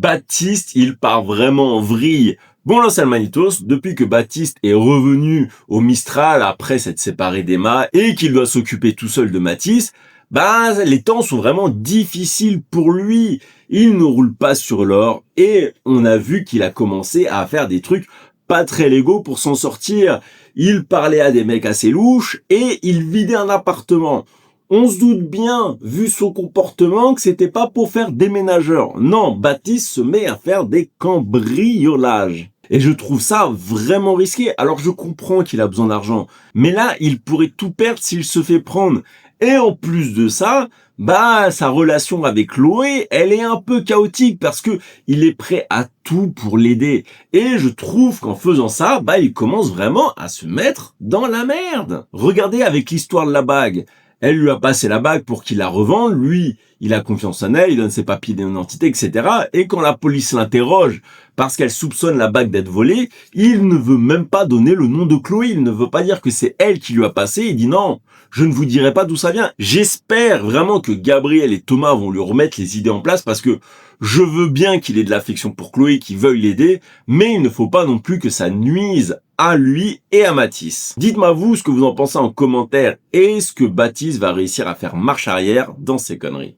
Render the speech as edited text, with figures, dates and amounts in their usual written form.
Baptiste, il part vraiment en vrille. Bon, là, Salmanitos, depuis que Baptiste est revenu au Mistral après s'être séparé d'Emma et qu'il doit s'occuper tout seul de Mathis, bah, les temps sont vraiment difficiles pour lui. Il ne roule pas sur l'or et on a vu qu'il a commencé à faire des trucs pas très légaux pour s'en sortir. Il parlait à des mecs assez louches et il vidait un appartement. On se doute bien, vu son comportement, que c'était pas pour faire déménageur. Non, Baptiste se met à faire des cambriolages. Et je trouve ça vraiment risqué. Alors je comprends qu'il a besoin d'argent. Mais là, il pourrait tout perdre s'il se fait prendre. Et en plus de ça, bah, sa relation avec Chloé, elle est un peu chaotique parce que il est prêt à tout pour l'aider. Et je trouve qu'en faisant ça, bah, il commence vraiment à se mettre dans la merde. Regardez avec l'histoire de la bague. Elle lui a passé la bague pour qu'il la revende. Lui, il a confiance en elle, il donne ses papiers d'identité, etc. Et quand la police l'interroge parce qu'elle soupçonne la bague d'être volée, il ne veut même pas donner le nom de Chloé. Il ne veut pas dire que c'est elle qui lui a passé. Il dit non, je ne vous dirai pas d'où ça vient. J'espère vraiment que Gabriel et Thomas vont lui remettre les idées en place parce que je veux bien qu'il ait de l'affection pour Chloé, qu'il veuille l'aider, mais il ne faut pas non plus que ça nuise à lui et à Mathis. Dites-moi vous ce que vous en pensez en commentaire. Est-ce que Baptiste va réussir à faire marche arrière dans ces conneries?